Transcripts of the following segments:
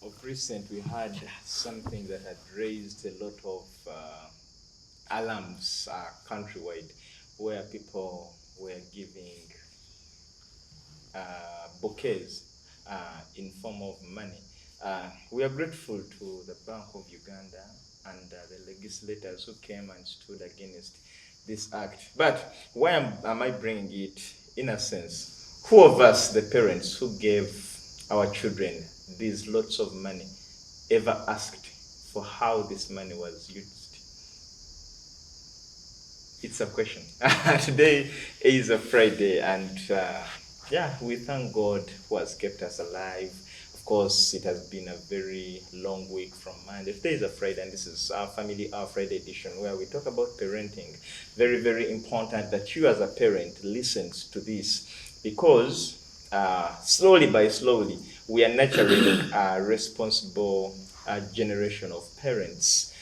Of recent, we had something that had raised a lot of alarms countrywide, where people were giving bouquets in form of money. We are grateful to the Bank of Uganda and the legislators who came and stood against this act. But why am I bringing it? In a sense, who of us, the parents who gave our children these lots of money, ever asked for how this money was used? It's a question. Today is a Friday, and yeah, we thank God who has kept us alive. Of course, it has been a very long week from Monday. Today is a Friday, and this is our Family Hour Friday edition, where we talk about parenting. Very, very important that you as a parent listens to this, because slowly by slowly, we are nurturing a responsible generation of parents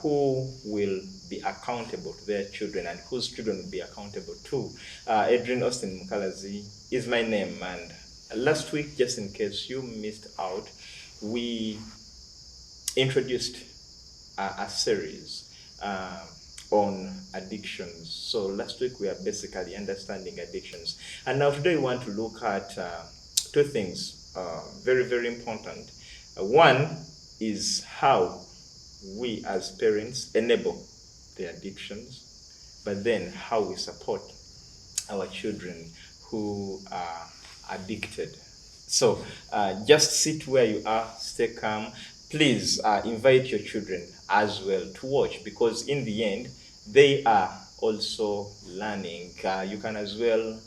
who will be accountable to their children and whose children will be accountable to. Edrine, Osteen, Mukalazi is my name, and last week, just in case you missed out, we introduced a series on addictions. So last week we are basically understanding addictions, and now today we want to look at two things, very, very important. One is how we as parents enable the addictions, but then how we support our children who are addicted. So just sit where you are, stay calm. Please invite your children as well to watch, because in the end, they are also learning. You can as well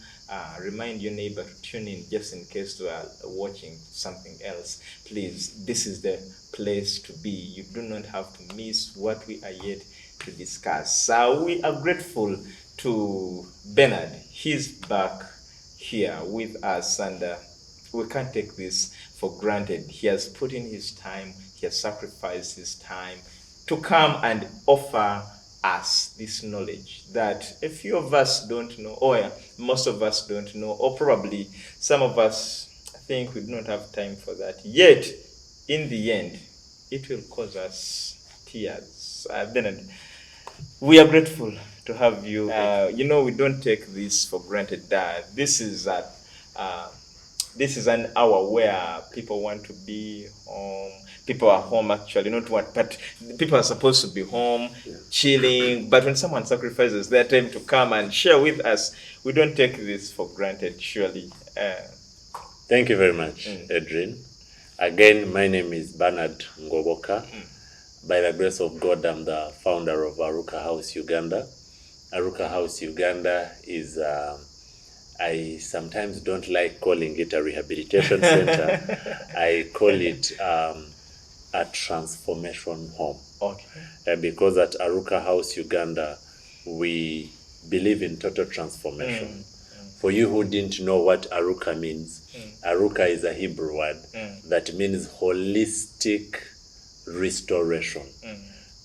remind your neighbor to tune in just in case they are watching something else. Please, this is the place to be. You do not have to miss what we are yet to discuss. We are grateful to Bernard. He's back here with us, and we can't take this for granted. He has put in his time, he has sacrificed his time to come and offer us this knowledge that a few of us don't know, or most of us don't know, or probably some of us think we do not have time for that. Yet, in the end, it will cause us tears. Bernard, we are grateful to have you. We don't take this for granted. This is an hour where people want to be home. People are home, actually, not what, but people are supposed to be home, chilling. But when someone sacrifices their time to come and share with us, we don't take this for granted, surely. Thank you very much, Edrine. Again, my name is Bernard Ngoboka. By the grace of God, I'm the founder of Arukah House Uganda. Arukah House Uganda is, I sometimes don't like calling it a rehabilitation center. I call it a transformation home. Okay. Because at Arukah House Uganda, we believe in total transformation. For you who didn't know what Arukah means, Arukah is a Hebrew word that means holistic restoration.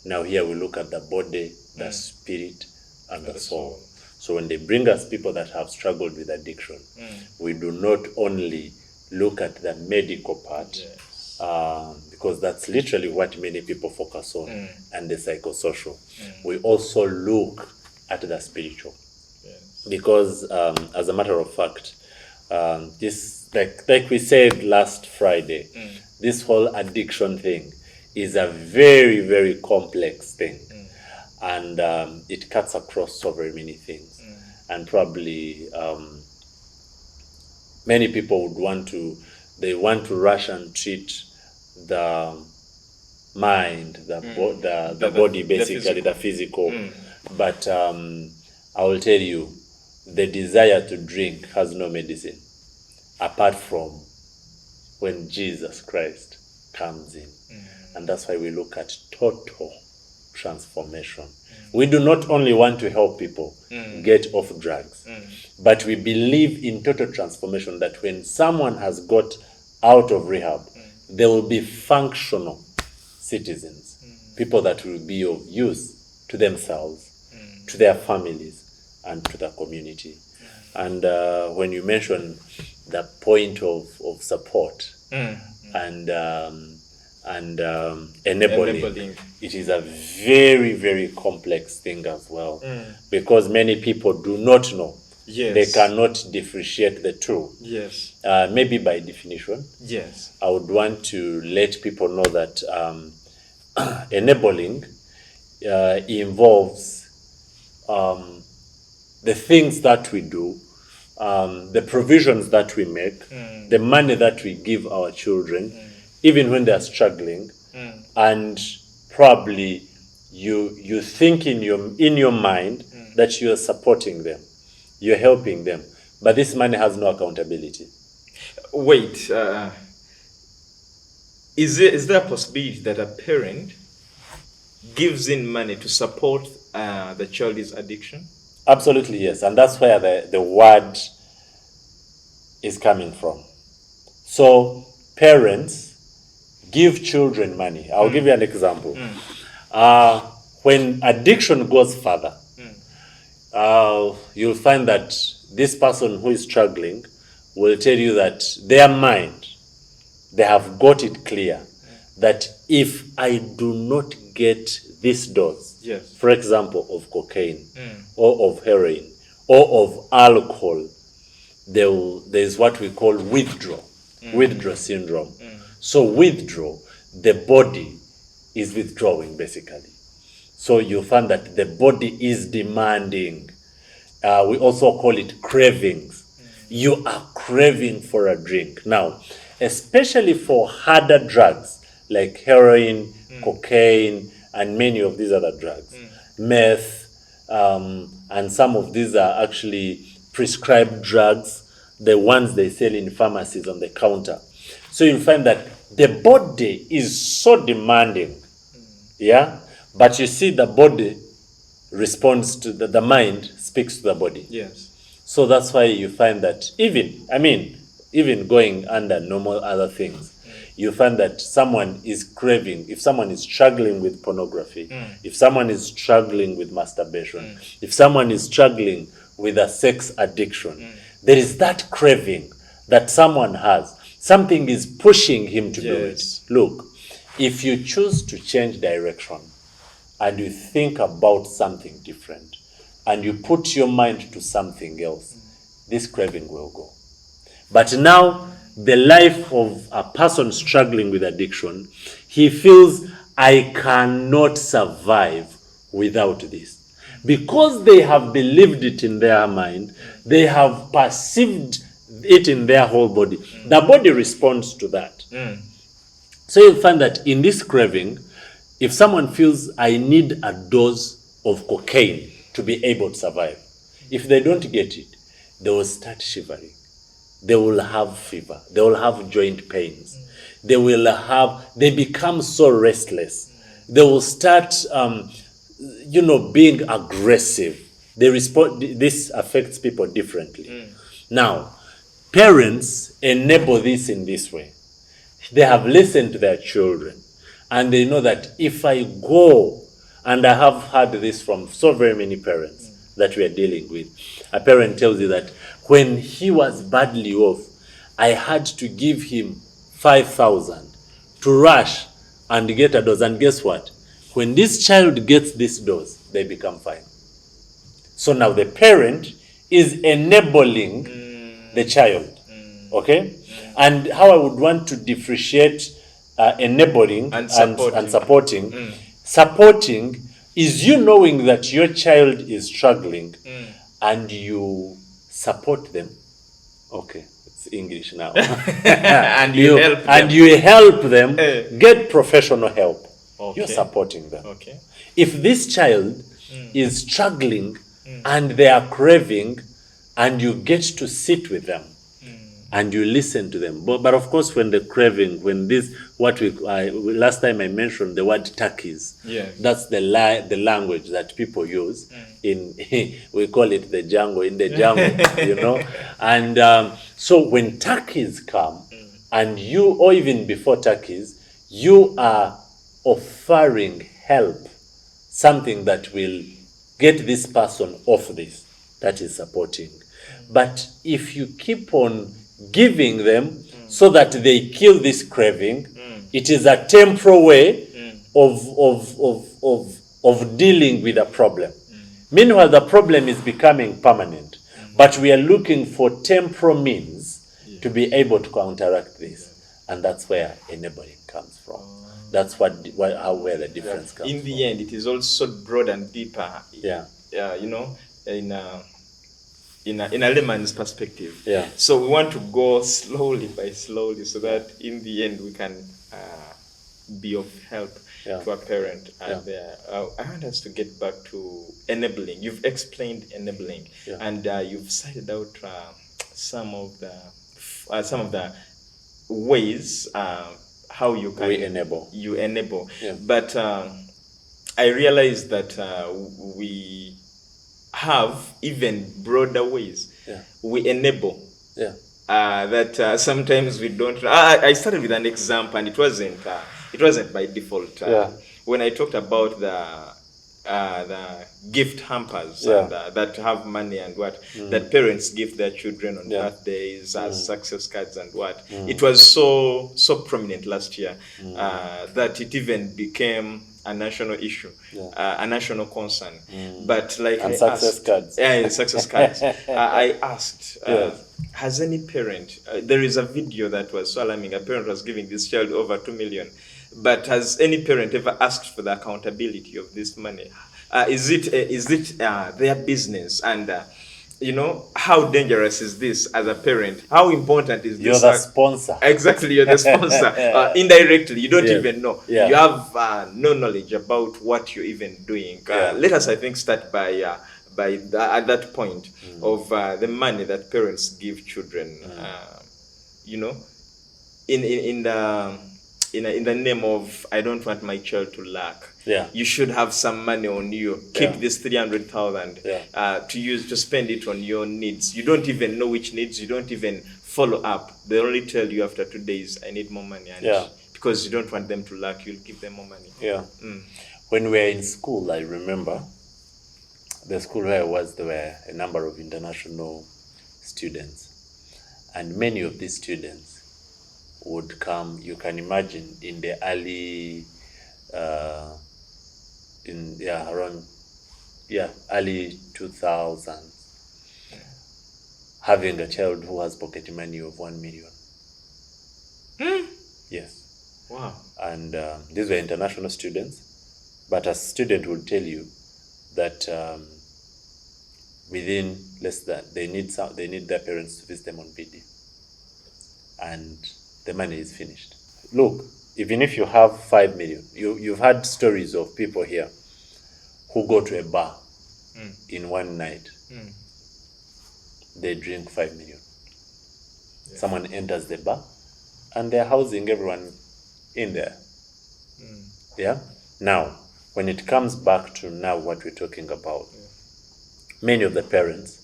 Now here we look at the body, the spirit, and the soul. So when they bring us people that have struggled with addiction, we do not only look at the medical part, because that's literally what many people focus on, and the psychosocial. We also look at the spiritual. Because as a matter of fact, this, like we said last Friday, this whole addiction thing is a very, very complex thing. And it cuts across so very many things. And probably many people would want to rush and treat the mind, the body, basically, the physical. But I will tell you, the desire to drink has no medicine apart from when Jesus Christ comes in. And that's why we look at total transformation. We do not only want to help people get off drugs, but we believe in total transformation, that when someone has got out of rehab, they will be functional citizens, people that will be of use to themselves, to their families, and to the community. And when you mention the point of support and and enabling. It is a very, very complex thing as well, because many people do not know. Yes. They cannot differentiate the two. Yes. Maybe by definition. Yes. I would want to let people know that enabling involves the things that we do, the provisions that we make, the money that we give our children, even when they are struggling, and probably you think in your mind that you are supporting them, you're helping them, but this money has no accountability. Wait, is there a possibility that a parent gives in money to support the child's addiction? Absolutely, yes. And that's where the word is coming from. So parents give children money. I'll give you an example. When addiction goes further, you'll find that this person who is struggling will tell you that their mind, they have got it clear that if I do not get this dose, yes, for example, of cocaine or of heroin or of alcohol, there's what we call withdrawal syndrome. So withdrawal, the body is withdrawing basically. So you find that the body is demanding. We also call it cravings. You are craving for a drink. Now, especially for harder drugs like heroin, cocaine, and many of these other drugs, meth, and some of these are actually prescribed drugs, the ones they sell in pharmacies on the counter. So you'll find that the body is so demanding, yeah? But you see the body responds to the mind speaks to the body. Yes. So that's why you find that even going under normal other things, you find that someone is craving, if someone is struggling with pornography, if someone is struggling with masturbation, if someone is struggling with a sex addiction, there is that craving that someone has. Something is pushing him to do it. Look, if you choose to change direction and you think about something different and you put your mind to something else, this craving will go. But now, the life of a person struggling with addiction, he feels, I cannot survive without this. Because they have believed it in their mind, they have perceived it in their whole body. The body responds to that. So you'll find that in this craving, if someone feels, I need a dose of cocaine to be able to survive, if they don't get it, they will start shivering. They will have fever. They will have joint pains. They become so restless. They will start, being aggressive. This affects people differently. Now, parents enable this in this way. They have listened to their children, and they know that if I go, and I have heard this from so very many parents that we are dealing with, a parent tells you that when he was badly off, I had to give him 5,000 to rush and get a dose. And guess what? When this child gets this dose, they become fine. So now the parent is enabling the child. Okay? And how I would want to differentiate enabling and supporting. Supporting is you knowing that your child is struggling and you support them. Okay, it's English now. and you help them. And you help them get professional help. Okay. You're supporting them. Okay. If this child is struggling and they are craving, and you get to sit with them and you listen to them. But of course, when the craving, when this, last time I mentioned the word turkeys. Yes. That's the language that people use in, we call it the jungle, in the jungle, And so when turkeys come, and you, or even before turkeys, you are offering help, something that will get this person off this, that is supporting. But if you keep on giving them so that they kill this craving, It is a temporal way of dealing with a problem. Meanwhile, the problem is becoming permanent. But we are looking for temporal means to be able to counteract this. And that's where enabling comes from. That's where the difference comes from. In the end, it is also broad and deeper. You know, in a layman's perspective. So we want to go slowly by slowly, so that in the end we can be of help to a parent. And I want us to get back to enabling. You've explained enabling, and you've cited out some of the ways how you can enable. But I realize that we have even broader ways. We enable. That sometimes we don't. I started with an example, and it wasn't by default. When I talked about the gift hampers that have money and that parents give their children on birthdays as success cards and it was so prominent last year that it even became a national issue, a national concern. But like success cards. Success cards. I asked, has any parent, there is a video that was so alarming, a parent was giving this child over 2 million, but has any parent ever asked for the accountability of this money? Is it their business? And you know, how dangerous is this as a parent? How important is this? You're the sponsor. Exactly, you're the sponsor. Indirectly, you don't even know. You have no knowledge about what you're even doing. Let us, I think, start by at that point of the money that parents give children. You know, in the name of, I don't want my child to lack. You should have some money on you. Keep this 300,000 to use, to spend it on your needs. You don't even know which needs. You don't even follow up. They only tell you after 2 days, I need more money. And because you don't want them to lack, you'll give them more money. When we were in school, I remember the school where I was, there were a number of international students, and many of these students would come, you can imagine, in the early early 2000s, having a child who has pocket money of 1 million. Yes. Wow. And these were international students, but a student would tell you that within less than, they need their parents to visit them on BD, and the money is finished. Look, even if you have 5 million, you've had stories of people here who go to a bar in one night. They drink 5 million. Someone enters the bar and they're housing everyone in there. Now, when it comes back to now what we're talking about, many of the parents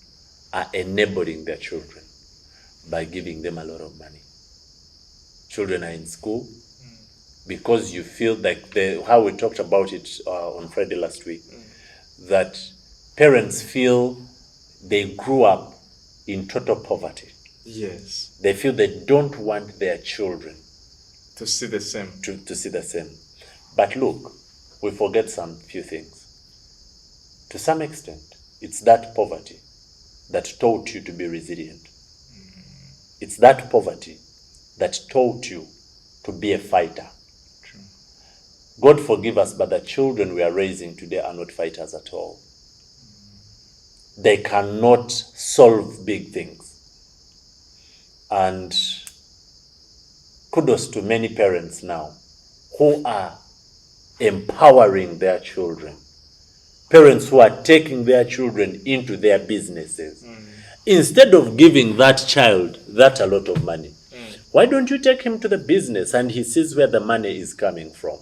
are enabling their children by giving them a lot of money. Children are in school because you feel like how we talked about it on Friday last week, that parents feel they grew up in total poverty. Yes. They feel they don't want their children to see the same. To see the same. But look, we forget some few things. To some extent, it's that poverty that taught you to be resilient. It's that poverty that taught you to be a fighter. True. God forgive us, but the children we are raising today are not fighters at all. They cannot solve big things. And kudos to many parents now who are empowering their children. Parents who are taking their children into their businesses. Instead of giving that child that a lot of money, why don't you take him to the business and he sees where the money is coming from?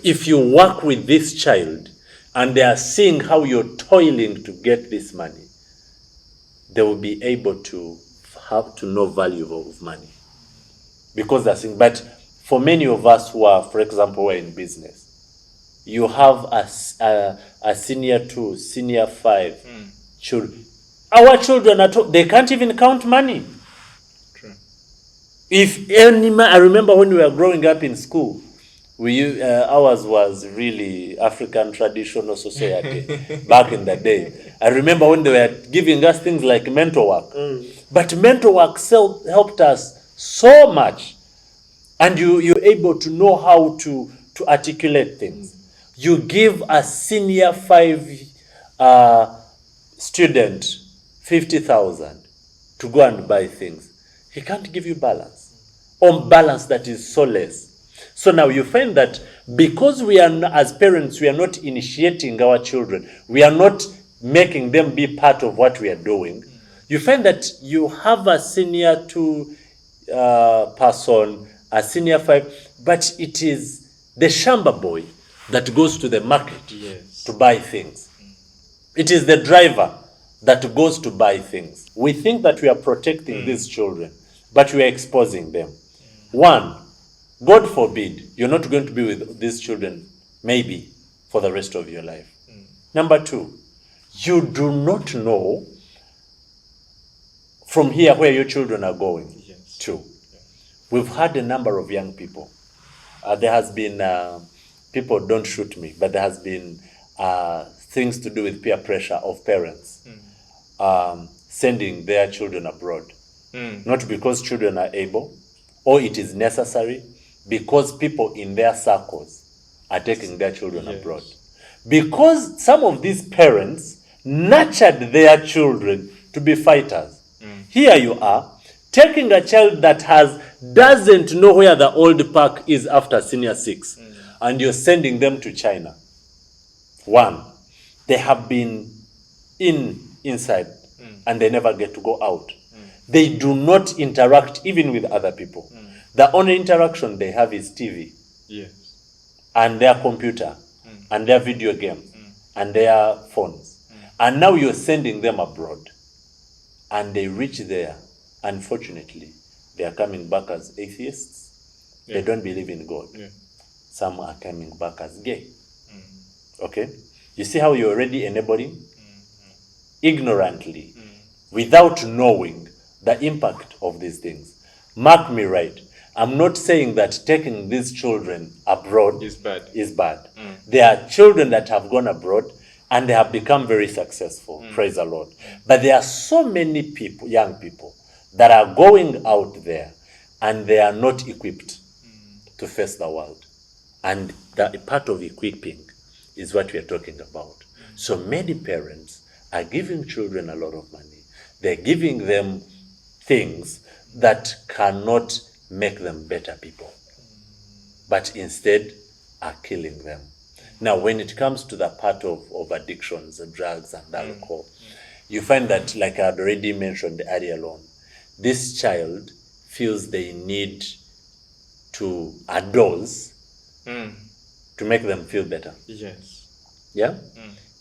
If you work with this child and they are seeing how you're toiling to get this money, they will be able to have to know value of money. Because they're seeing, but for many of us who are, for example, we're in business, you have a senior 2, senior 5 children. Our children they can't even count money. True. If any man, I remember when we were growing up in school, ours was really African traditional society back in the day. I remember when they were giving us things like mentor work. But mentor work helped us so much. And you're able to know how to articulate things. You give a senior 5 student 50,000 to go and buy things. He can't give you balance, or balance that is so less. So now you find that because we are, as parents, we are not initiating our children, we are not making them be part of what we are doing. You find that you have a senior 2 person, a senior 5, but it is the shamba boy that goes to the market to buy things. It is the driver that goes to buy things. We think that we are protecting these children, but we are exposing them. One, God forbid, you're not going to be with these children, maybe, for the rest of your life. Number 2, you do not know from here where your children are going to. We've had a number of young people. There has been, people don't shoot me, but there has been things to do with peer pressure of parents sending their children abroad. Not because children are able or it is necessary, because people in their circles are taking their children abroad. Because some of these parents nurtured their children to be fighters. Here you are, taking a child that doesn't know where the old park is after senior 6, and you're sending them to China. One, they have been inside and they never get to go out. They do not interact even with other people. The only interaction they have is TV and their computer and their video games and their phones. And now you're sending them abroad, and they reach there. Unfortunately, they are coming back as atheists. They don't believe in God. Some are coming back as gay. Okay? You see how you're already enabling? Ignorantly, without knowing the impact of these things. Mark me right. I'm not saying that taking these children abroad is bad. There are children that have gone abroad and they have become very successful. Praise the Lord. But there are so many people, young people, that are going out there and they are not equipped to face the world. And the part of equipping is what we are talking about. So many parents are giving children a lot of money. They're giving them things that cannot make them better people, but instead are killing them. Now, when it comes to the part of addictions, drugs and alcohol, you find that, like I had already mentioned earlier on, this child feels they need to adults to make them feel better. Yeah?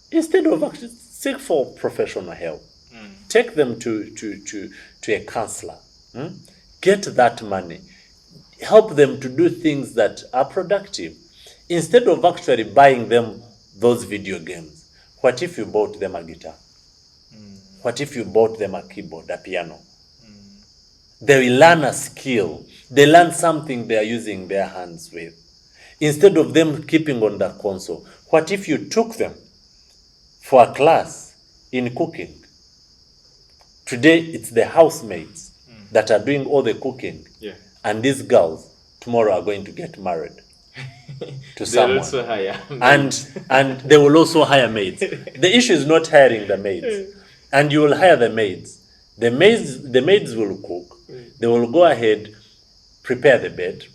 Instead of actually seek for professional help. Take them to a counselor. Get that money. Help them to do things that are productive. Instead of actually buying them those video games, what if you bought them a guitar? What if you bought them a keyboard, a piano? They will learn a skill. They learn something they are using their hands with. Instead of them keeping on the console, what if you took them for a class in cooking? Today, it's the housemaids that are doing all the cooking. And these girls, tomorrow, are going to get married to someone. Also hire and they will also hire maids. The issue is not hiring the maids. And you will hire the maids. The maids will cook. They will go ahead, prepare the bed.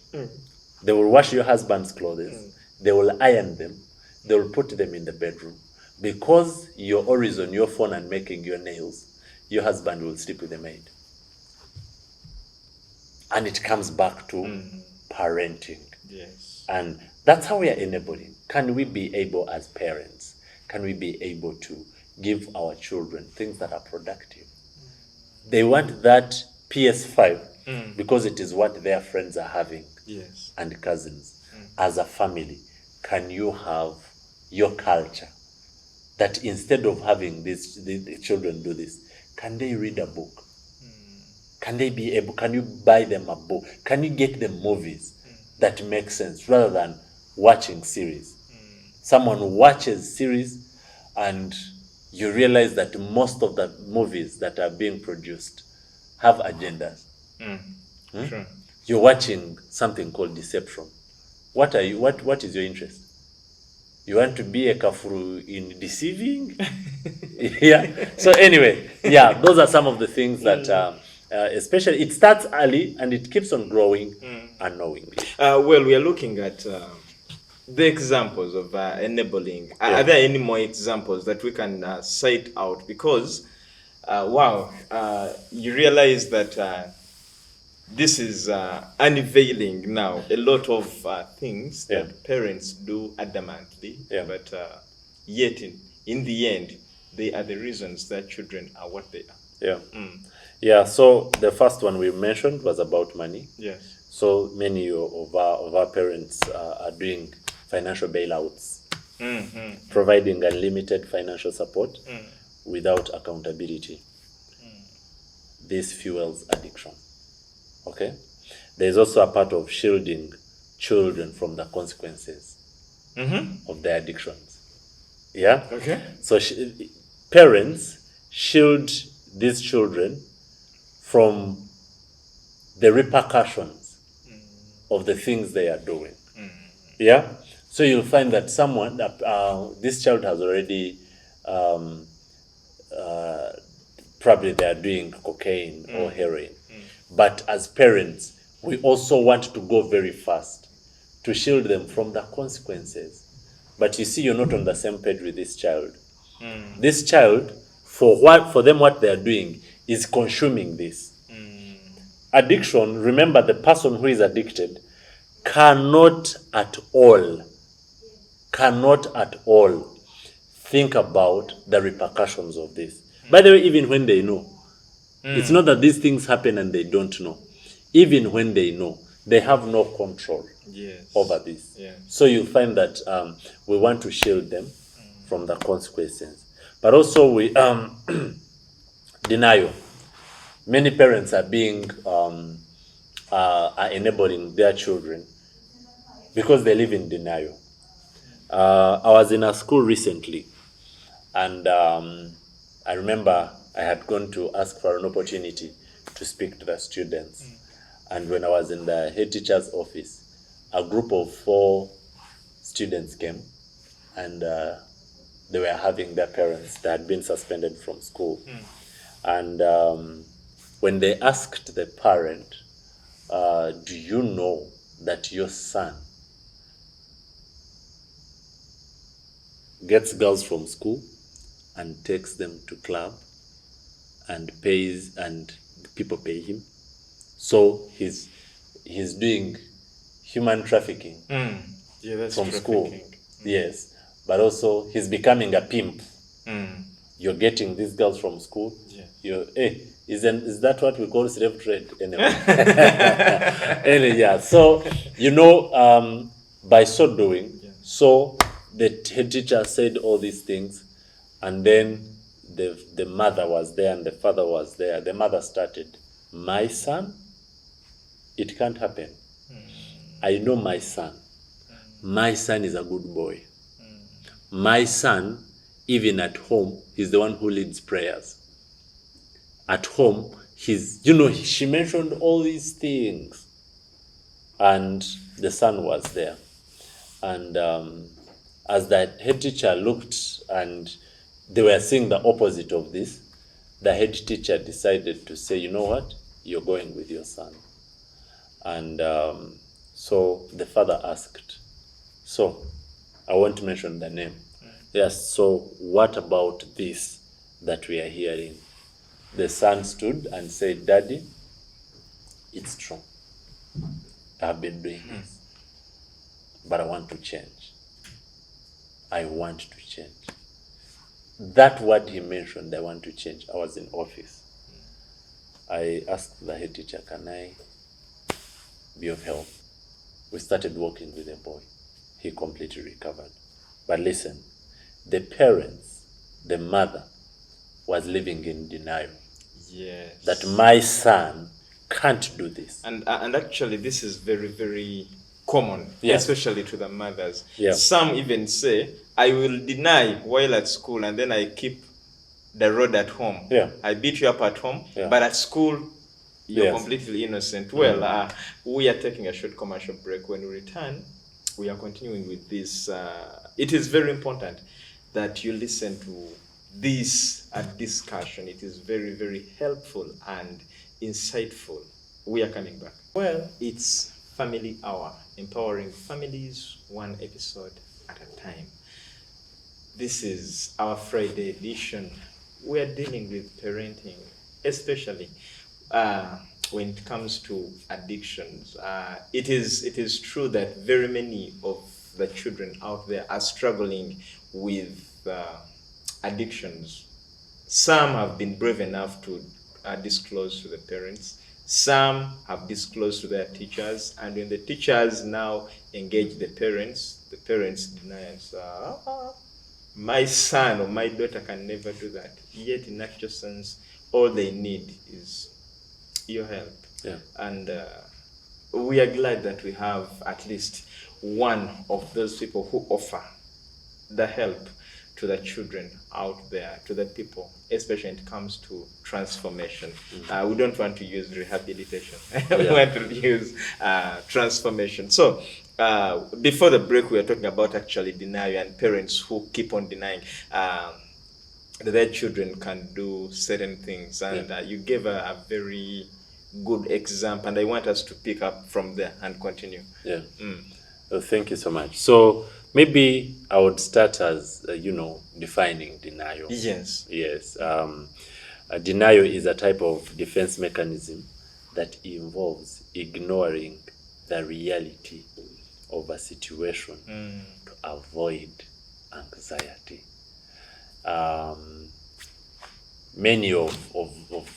They will wash your husband's clothes. They will iron them. They will put them in the bedroom. Because you're always on your phone and making your nails, your husband will sleep with the maid. And it comes back to parenting. And that's how we are enabling. Can we be able, as parents, can we be able to give our children things that are productive? They want that PS5 because it is what their friends are having and cousins. As a family, can you have your culture that instead of having the children do this, can they read a book? Can you buy them a book? Can you get them movies that make sense rather than watching series? Someone watches series and you realize that most of the movies that are being produced have agendas. True. You're watching something called deception. What is your interest? You want to be a kafuru in deceiving? Yeah. So anyway, yeah, those are some of the things that especially it starts early and it keeps on growing unknowingly. Well, we are looking at the examples of enabling. Are there any more examples that we can cite out? Because, you realize that this is unveiling now a lot of things that parents do adamantly, but yet in the end, they are the reasons that children are what they are. Yeah. Yeah, so the first one we mentioned was about money. Yes. So many of our parents are doing financial bailouts, providing unlimited financial support without accountability. This fuels addiction. Okay? There's also a part of shielding children from the consequences of their addictions. Yeah? Okay. So parents shield these children from the repercussions of the things they are doing. Yeah? So you'll find that this child has already, probably they are doing cocaine or heroin. But as parents, we also want to go very fast to shield them from the consequences. But you see, you're not on the same page with this child. This child, for them, what they are doing is consuming this. Addiction, remember, the person who is addicted cannot at all think about the repercussions of this. By the way, even when they know, it's not that these things happen and they don't know. Even when they know, they have no control over this. So you find that we want to shield them from the consequences. But also we denial. Many parents are enabling their children because they live in denial. I was in a school recently, and I remember I had gone to ask for an opportunity to speak to the students. And when I was in the head teacher's office, a group of 4 students came, and they were having their parents that had been suspended from school. And when they asked the parent, do you know that your son gets girls from school and takes them to club and pays, and people pay him? So he's doing human trafficking from school. Yes, but also he's becoming a pimp. You're getting these girls from school. Is that what we call slave trade? Anyway. Yeah. So by so doing, so the head teacher said all these things, and then the mother was there and the father was there. The mother started, my son, it can't happen. I know my son. My son is a good boy. My son, even at home, he's the one who leads prayers. At home, she mentioned all these things. And the son was there. And as the head teacher looked and they were seeing the opposite of this, the head teacher decided to say, you know what? You're going with your son. And so the father asked, so I won't mention the name. Yes, so what about this that we are hearing? The son stood and said, Daddy, it's true. I've been doing this, but I want to change. I want to change. That word he mentioned, I want to change. I was in office. I asked the head teacher, can I be of help? We started working with the boy. He completely recovered. But listen, the parents, the mother, was living in denial. Yes. That my son can't do this. And actually, this is very, very common, Yes. especially to the mothers. Yeah. Some even say, I will deny while at school, and then I keep the rod at home. Yeah. I beat you up at home, Yeah. but at school, you're Yes. completely innocent. Well, we are taking a short commercial break. When we return, we are continuing with this. It is very important that you listen to this discussion. It is very, very helpful and insightful. We are coming back. Well, it's Family Hour, empowering families one episode at a time. This is our Friday edition. We are dealing with parenting, especially when it comes to addictions. It is true that very many of the children out there are struggling with addictions. Some have been brave enough to disclose to the parents. Some have disclosed to their teachers, and when the teachers now engage the parents deny and say, my son or my daughter can never do that. Yet in actual sense, all they need is your help. Yeah. And we are glad that we have at least one of those people who offer the help to the children out there, to the people, especially when it comes to transformation. We don't want to use rehabilitation. We want to use transformation. So before the break, we were talking about actually denial and parents who keep on denying that their children can do certain things. And you gave a very good example, and I want us to pick up from there and continue. Yeah. Well, thank you so much. So maybe I would start as, defining denial. Yes. Yes. Denial is a type of defense mechanism that involves ignoring the reality of a situation to avoid anxiety. Many of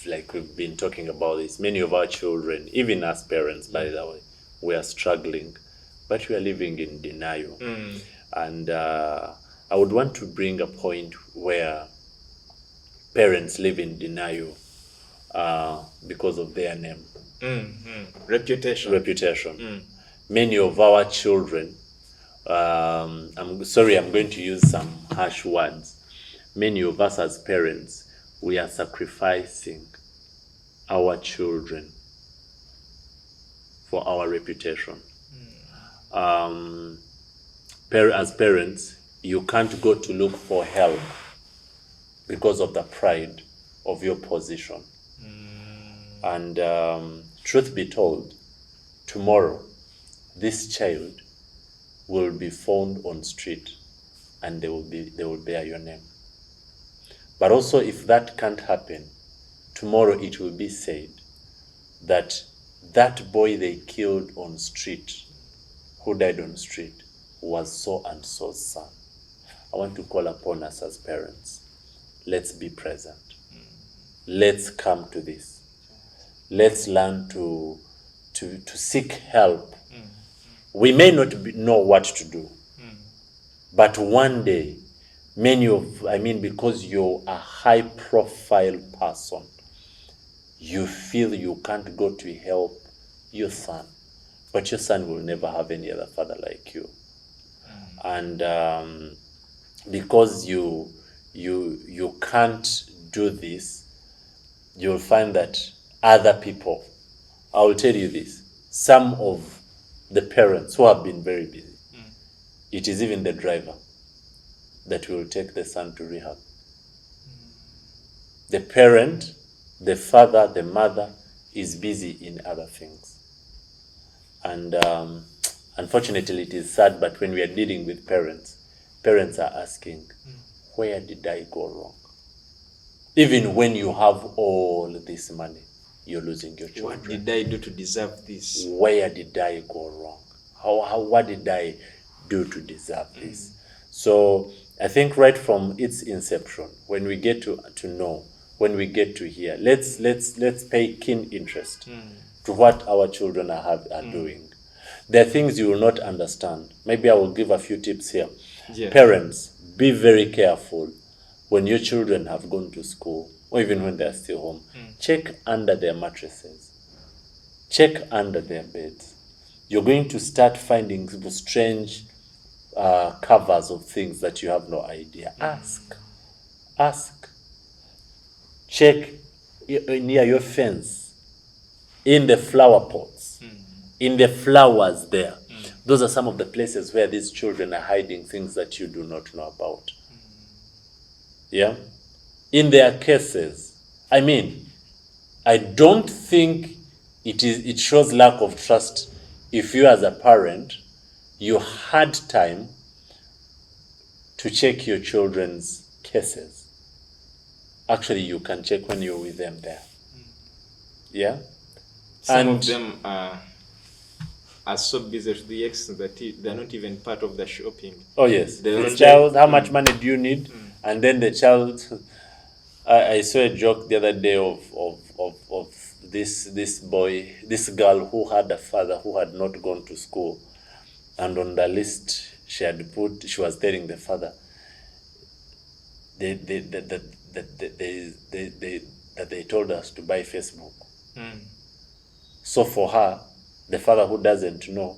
like we've been talking about this, many of our children, even as parents, by the way, we are struggling, but we are living in denial. And I would want to bring a point where parents live in denial because of their name. Reputation. Many of our children, I'm sorry, I'm going to use some harsh words. Many of us as parents, we are sacrificing our children for our reputation. As parents, you can't go to look for help because of the pride of your position. And truth be told, tomorrow, this child will be found on street and they will bear your name. But also, if that can't happen, tomorrow it will be said that that boy they killed on street, who died on street, was so and so's son. I want to call upon us as parents. Let's be present. Let's come to this. Let's learn to seek help. We may not know what to do, but one day, because you're a high-profile person, you feel you can't go to help your son, but your son will never have any other father like you. And because you can't do this, you'll find that other people, I will tell you this, some of the parents who have been very busy, it is even the driver that will take the son to rehab. The parent, the father, the mother is busy in other things. And unfortunately, it is sad, but when we are dealing with parents are asking, where did I go wrong? Even when you have all this money, you're losing your children. What did I do to deserve this? Where did I go wrong? What did I do to deserve this? So I think right from its inception, when we get to know, when we get to hear, let's pay keen interest to what our children are doing. There are things you will not understand. Maybe I will give a few tips here. Yeah. Parents, be very careful when your children have gone to school or even when they're still home, check under their mattresses, check under their beds. You're going to start finding strange covers of things that you have no idea. Ask. Check near your fence, in the flower pots, in the flowers there. Those are some of the places where these children are hiding things that you do not know about. Yeah? In their cases, I mean, I don't think it shows lack of trust if you as a parent, you had time to check your children's cases. Actually, you can check when you're with them there. Yeah? Some of them are so busy to the extent that they're not even part of the shopping. Oh yes. The child, how much money do you need? And then the child, I saw a joke the other day of this boy, this girl who had a father who had not gone to school, and on the list she was telling the father that they told us to buy Facebook. So for her, the father who doesn't know,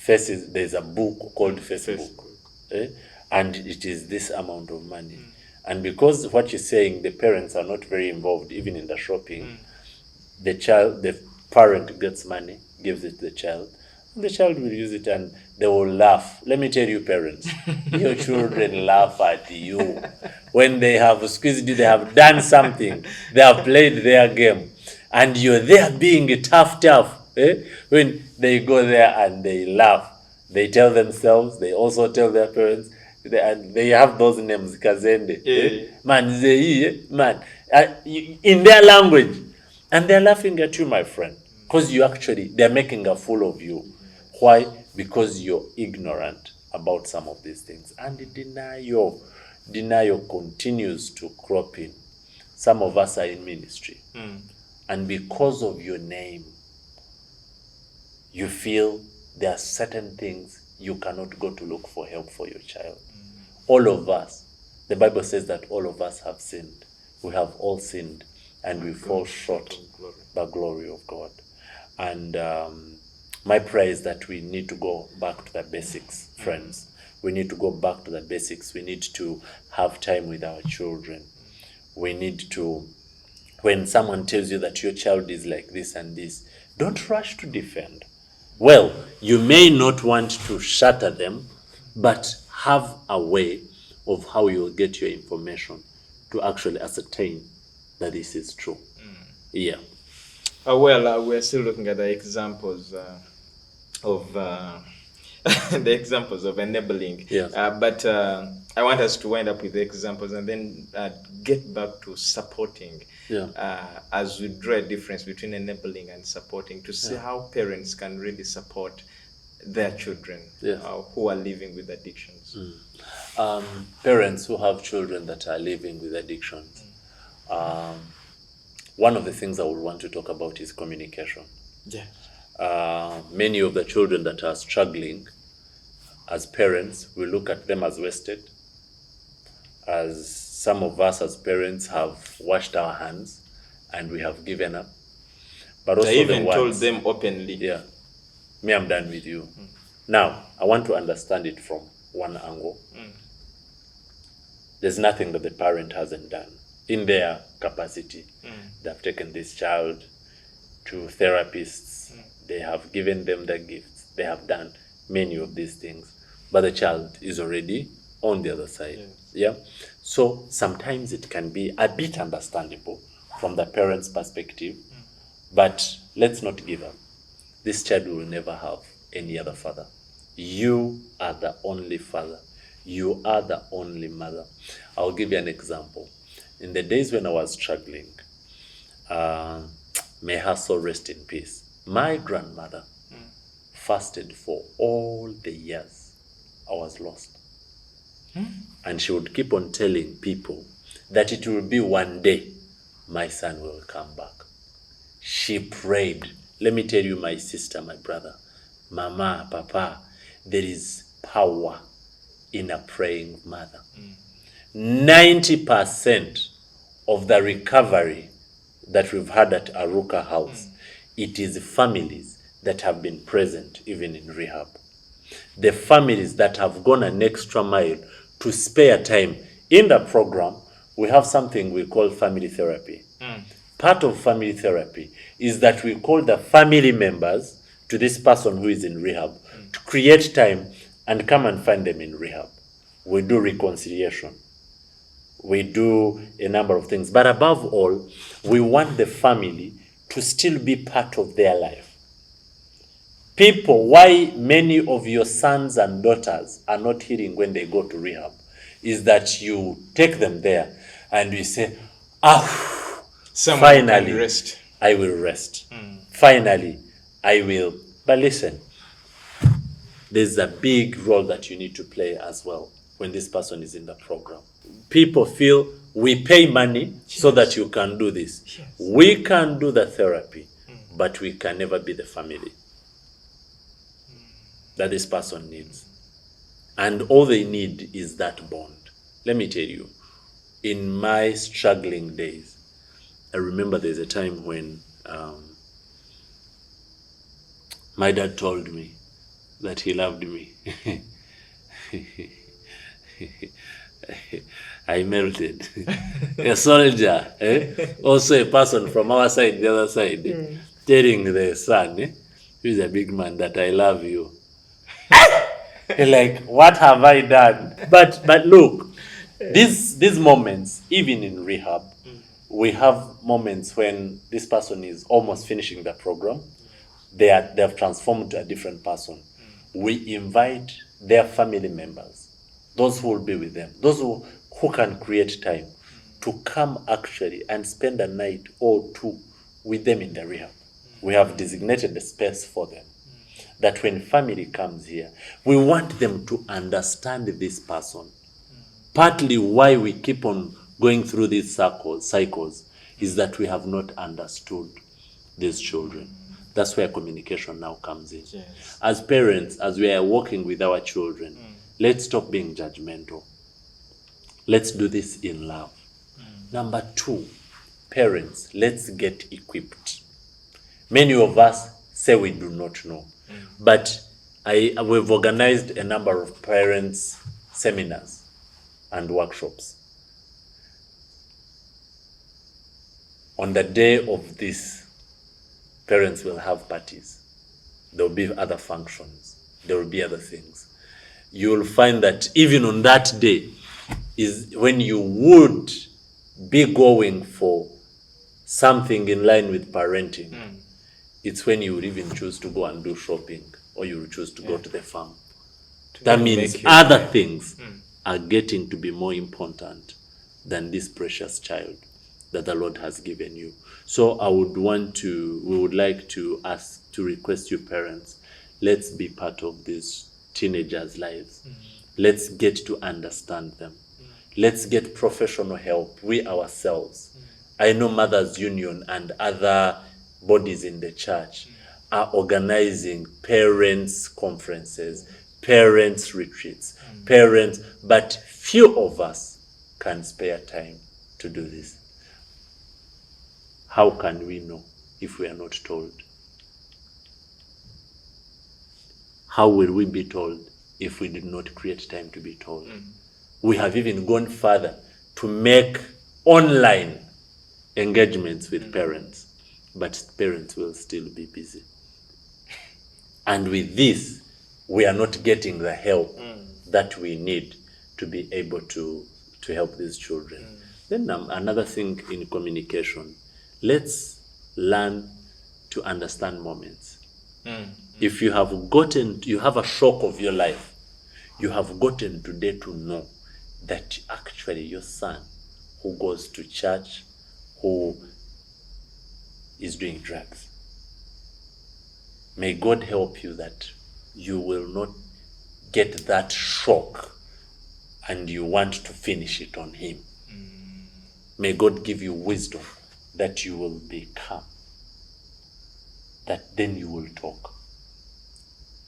there's a book called Facebook. And it is this amount of money. And because what you're saying, the parents are not very involved even in the shopping, the parent gets money, gives it to the child, and the child will use it and they will laugh. Let me tell you, parents, your children laugh at you. When they have squeezed you, they have done something, they have played their game, and you're there being tough. When they go there and they laugh, they tell themselves, they also tell their parents, and they have those names, Kazende, man, in their language, and they're laughing at you, my friend, because they're making a fool of you. Why? Because you're ignorant about some of these things, and denial continues to crop in. Some of us are in ministry, and because of your name, you feel there are certain things you cannot go to look for help for your child. All of us, the Bible says that all of us have sinned. We have all sinned and we fall short the glory of God. And my prayer is that we need to go back to the basics, friends. We need to go back to the basics. We need to have time with our children. We need to, when someone tells you that your child is like this and this, don't rush to defend. Well, you may not want to shatter them, but have a way of how you'll get your information to actually ascertain that this is true. Yeah. We're still looking at the examples of the examples of enabling. Yes. But I want us to wind up with the examples and then get back to supporting. As we draw a difference between enabling and supporting, to see how parents can really support their children who are living with addictions. Parents who have children that are living with addictions, one of the things I would want to talk about is communication. Many of the children that are struggling, as parents, we look at them as wasted. As some of us as parents have washed our hands and we have given up. But also I even told them openly. Me, I'm done with you. Now, I want to understand it from one angle. There's nothing that the parent hasn't done in their capacity. They've taken this child to therapists. They have given them the gifts. They have done many of these things. But the child is already on the other side. So sometimes it can be a bit understandable from the parent's perspective, but let's not give up. This child will never have any other father. You are the only father. You are the only mother. I'll give you an example. In the days when I was struggling, may her soul rest in peace, my grandmother fasted for all the years I was lost. And she would keep on telling people that it will be one day my son will come back. She prayed. Let me tell you, my sister, my brother, mama, papa, there is power in a praying mother. 90% of the recovery that we've had at Arukah House, it is families that have been present even in rehab. The families that have gone an extra mile to spare time. In the program, we have something we call family therapy. Part of family therapy is that we call the family members to this person who is in rehab to create time and come and find them in rehab. We do reconciliation. We do a number of things. But above all, we want the family to still be part of their life. People, why many of your sons and daughters are not healing when they go to rehab is that you take them there and you say, finally, rest. I will rest. Finally, I will. But listen, there's a big role that you need to play as well when this person is in the program. People feel we pay money so that you can do this. Yes. We can do the therapy, but we can never be the family that this person needs. And all they need is that bond. Let me tell you, in my struggling days, I remember there's a time when my dad told me that he loved me. I melted. A soldier, also a person from our side, the other side, telling the son, who's a big man, that I love you. Like, what have I done? But look, these moments, even in rehab, we have moments when this person is almost finishing the program. They have transformed to a different person. We invite their family members, those who will be with them, those who can create time to come actually and spend a night or two with them in the rehab. We have designated a space for them. That when family comes here, we want them to understand this person. Partly why we keep on going through these cycles is that we have not understood these children. That's where communication now comes in. Yes. As parents, as we are working with our children, let's stop being judgmental. Let's do this in love. Number two, parents, let's get equipped. Many of us say we do not know. But we've organized a number of parents' seminars and workshops. On the day of this, parents will have parties. There will be other functions. There will be other things. You will find that even on that day is when you would be going for something in line with parenting. It's when you would even choose to go and do shopping, or you would choose to go to the farm. That means other things are getting to be more important than this precious child that the Lord has given you. So we would like to request you parents, let's be part of these teenagers' lives. Let's get to understand them. Let's get professional help, we ourselves. I know Mothers Union and other bodies in the church are organizing parents' conferences, parents' retreats, but few of us can spare time to do this. How can we know if we are not told? How will we be told if we did not create time to be told? We have even gone further to make online engagements with parents, but parents will still be busy. And with this, we are not getting the help that we need to be able to help these children. Then another thing in communication, let's learn to understand moments. If you have a shock of your life, you have gotten today to know that actually your son who goes to church, who is doing drugs, may God help you that you will not get that shock and you want to finish it on him. May God give you wisdom that you will be calm, that then you will talk.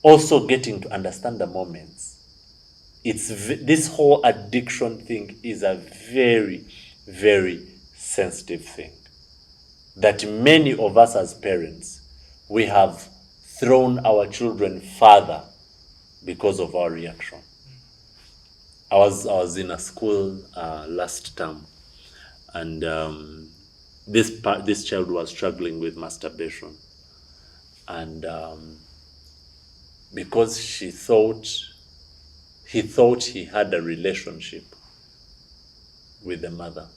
Also getting to understand the moments. This whole addiction thing is a very, very sensitive thing that many of us as parents, we have thrown our children further because of our reaction. I was in a school last term, and this child was struggling with masturbation, and because he thought he had a relationship with the mother,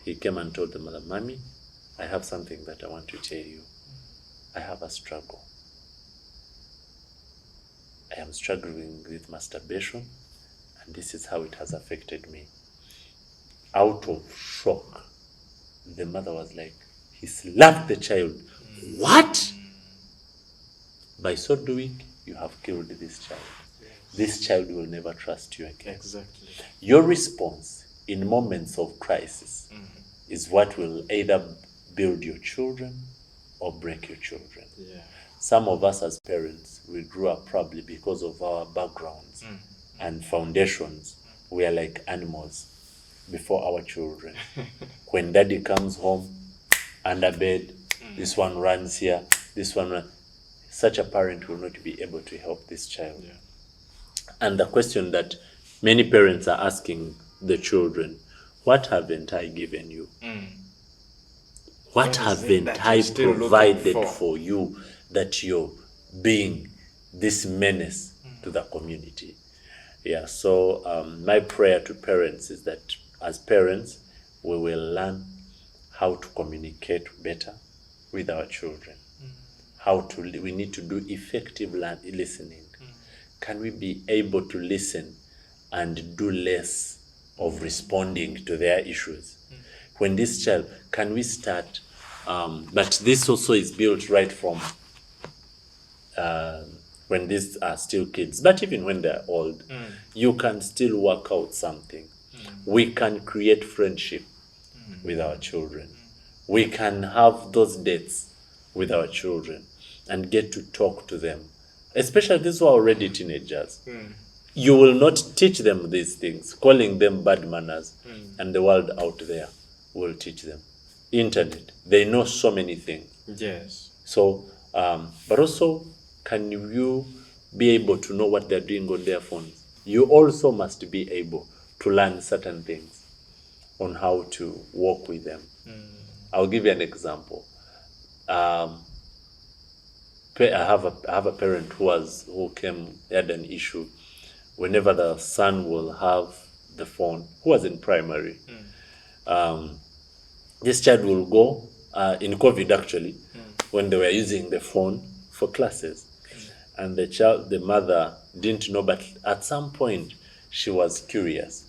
he came and told the mother, "Mommy, I have something that I want to tell you. I have a struggle. I am struggling with masturbation, and this is how it has affected me." Out of shock, the mother was like, he slapped the child. What? By so doing, you have killed this child. This child will never trust you again. Exactly. Your response in moments of crisis is what will either build your children or break your children. Yeah. Some of us as parents, we grew up probably because of our backgrounds and foundations. We are like animals before our children. When daddy comes home, under bed, this one runs here, this one runs. Such a parent will not be able to help this child. Yeah. And the question that many parents are asking the children, what haven't I given you? What haven't I provided for you that you're being this menace to the community? Yeah, so my prayer to parents is that as parents, we will learn how to communicate better with our children. We need to do effective listening. Can we be able to listen and do less of responding to their issues? When this child, can we start, but this also is built right from when these are still kids, but even when they're old, you can still work out something. We can create friendship with our children. We can have those dates with our children and get to talk to them, especially these who are already teenagers. You will not teach them these things, calling them bad manners, and the world out there will teach them. Internet, they know so many things. Yes. So, but also, can you be able to know what they're doing on their phones? You also must be able to learn certain things on how to work with them. I'll give you an example. I have a parent who had an issue. Whenever the son will have the phone, who was in primary, this child will go in COVID actually, when they were using the phone for classes, and the mother didn't know, but at some point she was curious,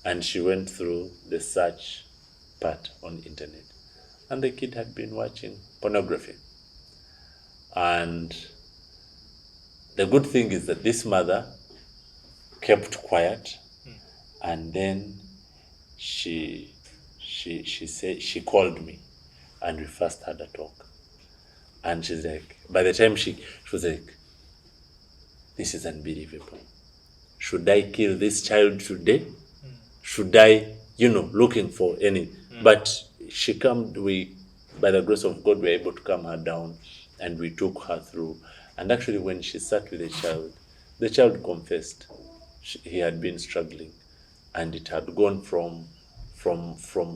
and she went through the search part on internet, and the kid had been watching pornography. And the good thing is that this mother kept quiet, and then she said, she called me, and we first had a talk. And she's like, by the time she was like, this is unbelievable. Should I kill this child today? Should I, looking for any? But by the grace of God, we were able to calm her down, and we took her through. And actually, when she sat with the child confessed he had been struggling, and it had gone from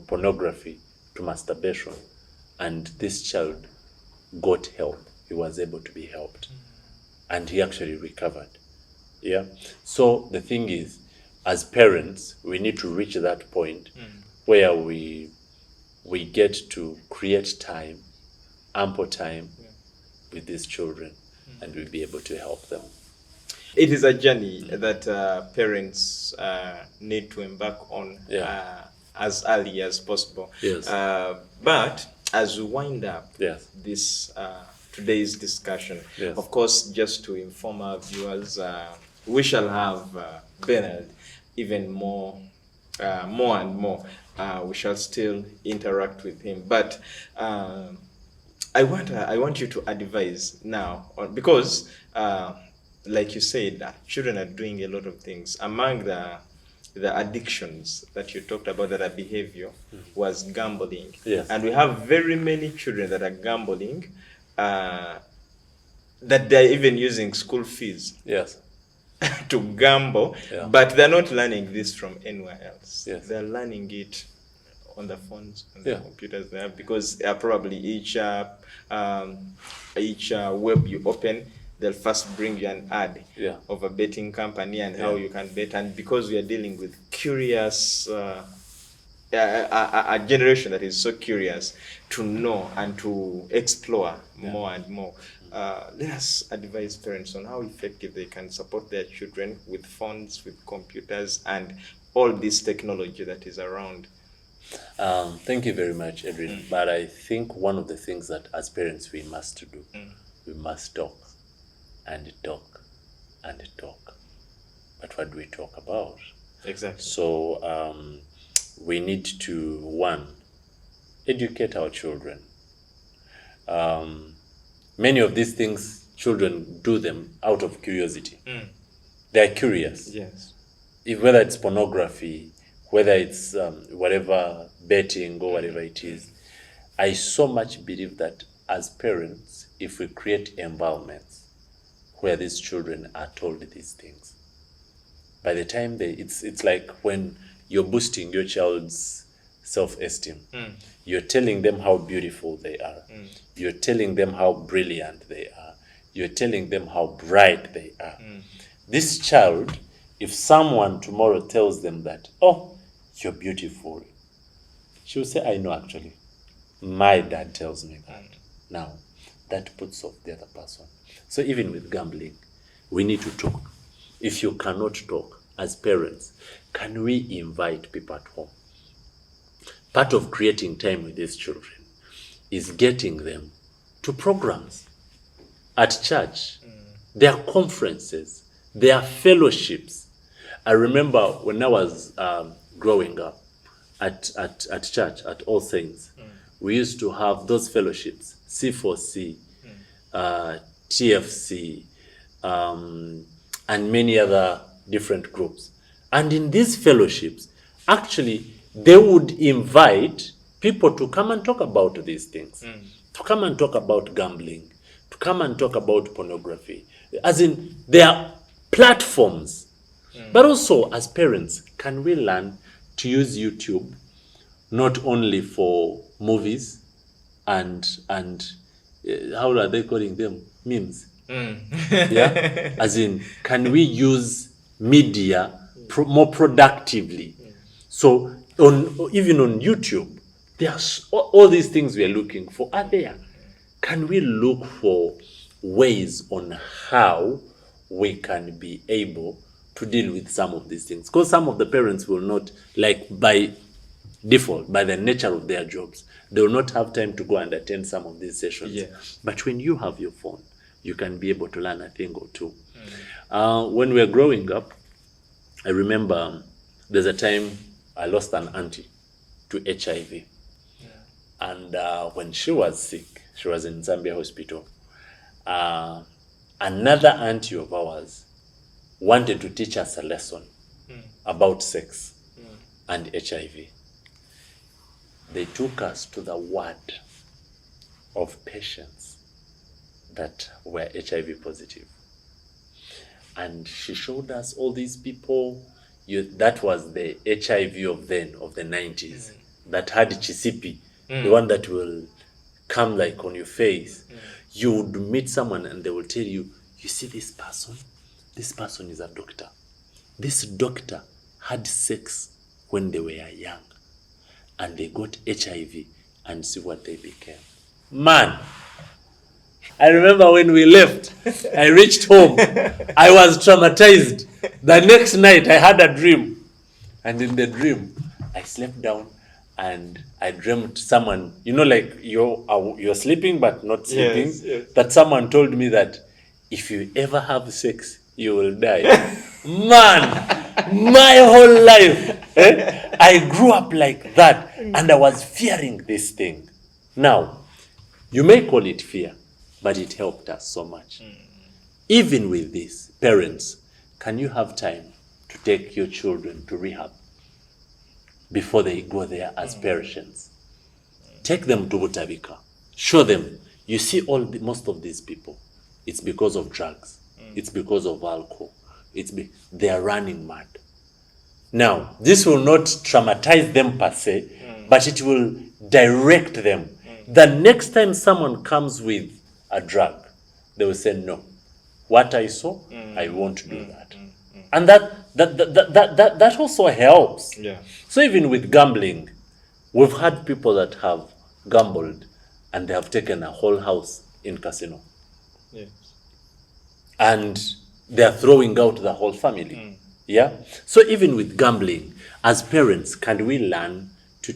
pornography to masturbation, and this child got help. He was able to be helped, and he actually recovered. Yeah. So the thing is, as parents, we need to reach that point where we get to create time, ample time with these children, and we'll be able to help them. It is a journey that parents need to embark on as early as possible. Yes. But as we wind up this today's discussion, of course, just to inform our viewers, we shall have Bernard even more and more. We shall still interact with him, but I want you to advise now because like you said, children are doing a lot of things. Among the the addictions that you talked about that are behavior was gambling. Yes. And we have very many children that are gambling, that they're even using school fees Yes. to gamble, Yeah. but they're not learning this from anywhere else. Yes. They're learning it on the phones, on the Yeah. computers they have, because probably each web you open, they'll first bring you an ad Yeah. of a betting company and how you can bet. And because we are dealing with curious, a generation that is so curious to know and to explore more and more, let us advise parents on how effective they can support their children with phones, with computers, and all this technology that is around. Thank you very much, Edrine. But I think one of the things that as parents we must do, we must talk and talk and talk. But what do we talk about? Exactly. So we need to, one, educate our children. Many of these things, children do them out of curiosity. They're curious. Yes. Whether it's pornography, whether it's whatever, betting or whatever it is, I so much believe that as parents, if we create environments where these children are told these things, by the time it's like when you're boosting your child's self-esteem, you're telling them how beautiful they are, you're telling them how brilliant they are, you're telling them how bright they are. This child, if someone tomorrow tells them that, oh, you're beautiful, she'll say, I know actually. My dad tells me that. Now, that puts off the other person. So even with gambling, we need to talk. If you cannot talk, as parents, can we invite people at home? Part of creating time with these children is getting them to programs at church. There are conferences, there are fellowships. I remember when I was growing up at church, at All Saints, we used to have those fellowships, C4C, TFC, and many other different groups. And in these fellowships, actually, they would invite people to come and talk about these things, to come and talk about gambling, to come and talk about pornography. As in, there are platforms. But also, as parents, can we learn to use YouTube not only for movies and how are they calling them? Memes. Yeah? As in, can we use media more productively? So, even on YouTube, there's all these things we are looking for are there. Can we look for ways on how we can be able to deal with some of these things? Because some of the parents will not, like by default, by the nature of their jobs, they will not have time to go and attend some of these sessions. Yeah. But when you have your phone, you can be able to learn a thing or two. When we were growing up, I remember there's a time I lost an auntie to HIV. And when she was sick, she was in Zambia hospital. Another auntie of ours wanted to teach us a lesson about sex and HIV. They took us to the ward of patients that were HIV positive. And she showed us all these people. That was the HIV of then, of the 90s, that had chisipi, the one that will come like on your face. You would meet someone and they will tell you, you see this person is a doctor. This doctor had sex when they were young and they got HIV and see what they became. Man, I remember when we left, I reached home, I was traumatized. The next night I had a dream, and in the dream I slept down and I dreamt someone, like you're sleeping but not sleeping, Yes. that someone told me that if you ever have sex, you will die. Man, my whole life, I grew up like that, and I was fearing this thing. Now, you may call it fear, but it helped us so much. Even with this, parents, can you have time to take your children to rehab before they go there as patients. Take them to Butabika. Show them. You see most of these people, it's because of drugs. It's because of alcohol. They are running mad. Now, this will not traumatize them per se, but it will direct them. The next time someone comes with a drug, they will say, no, what I saw, I won't do that. And that also helps. Yeah. So even with gambling, we've had people that have gambled and they have taken a whole house in casino. Yes. And they are throwing out the whole family. Yeah. So even with gambling, as parents, can we learn to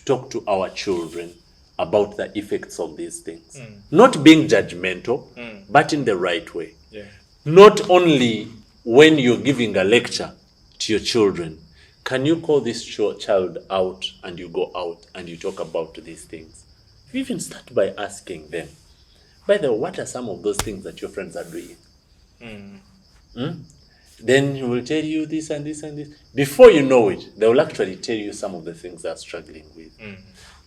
talk to our children about the effects of these things? Not being judgmental, but in the right way. Yeah. Not only when you're giving a lecture to your children, can you call this child out and you go out and you talk about these things? You even start by asking them, by the way, what are some of those things that your friends are doing? Then he will tell you this and this and this. Before you know it, they will actually tell you some of the things they're struggling with.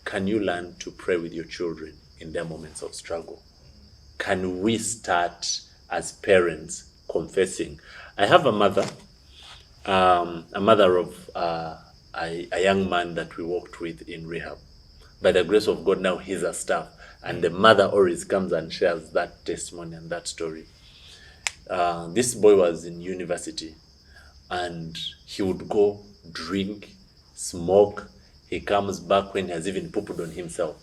Can you learn to pray with your children in their moments of struggle? Can we start as parents confessing? I have a mother of a young man that we worked with in rehab. By the grace of God, now he's a staff. And the mother always comes and shares that testimony and that story. This boy was in university and he would go drink, smoke. He comes back when he has even pooped on himself.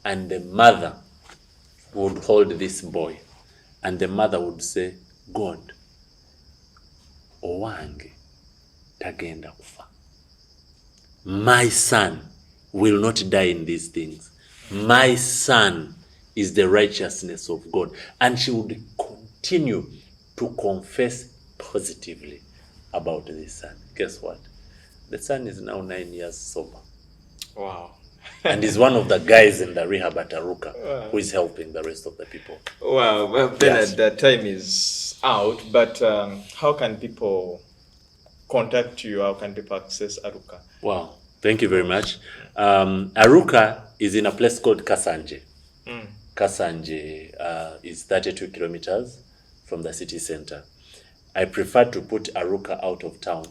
And the mother would hold this boy and the mother would say, God, owange tagenda kufa. My son will not die in these things. My son is the righteousness of God. And she would continue to confess positively about this son. Guess what? The son is now 9 years sober. Wow. And is one of the guys in the rehab at Arukah who is helping the rest of the people. Wow. Well, then Yes. the time is out, but how can people contact you? How can people access Arukah? Wow. Thank you very much. Arukah is in a place called Kasanje. Kasanje is 32 kilometers from the city center. I prefer to put Arukah out of town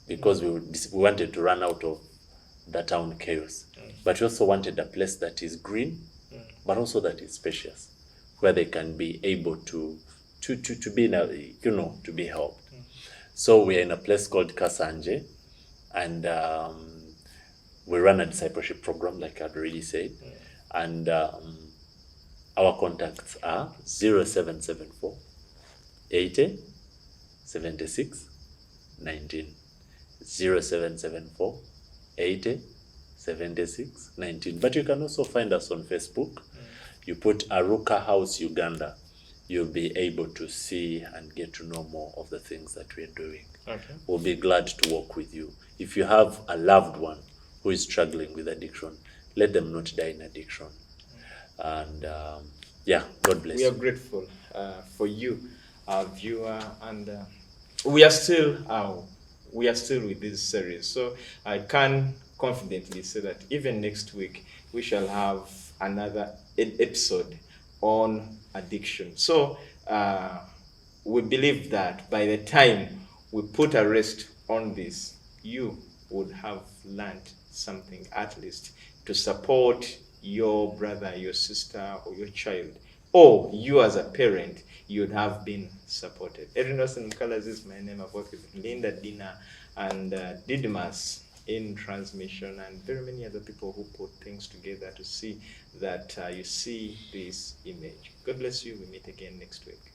because we wanted to run out of the town chaos. But we also wanted a place that is green, but also that is spacious, where they can be able to be in a, to be helped. So we are in a place called Kasanje, and we run a discipleship program, like I'd already said. And our contacts are 0774 80 76 19. 0774 80 76 19. But you can also find us on Facebook. You put Arukah House Uganda. You'll be able to see and get to know more of the things that we're doing. Okay. We'll be glad to work with you. If you have a loved one who is struggling with addiction, let them not die in addiction. And God bless We you. are grateful for you, our viewer, and we are still with this series. So I can confidently say that even next week we shall have another episode on addiction. So we believe that by the time we put a rest on this, you would have learned something, at least to support your brother, your sister, or your child, or you as a parent, you'd have been supported. Edrine and Mukalazi is my name. I've worked with Linda, Dina, and Didymus in transmission, and very many other people who put things together to see that you see this image. God bless you. We meet again next week.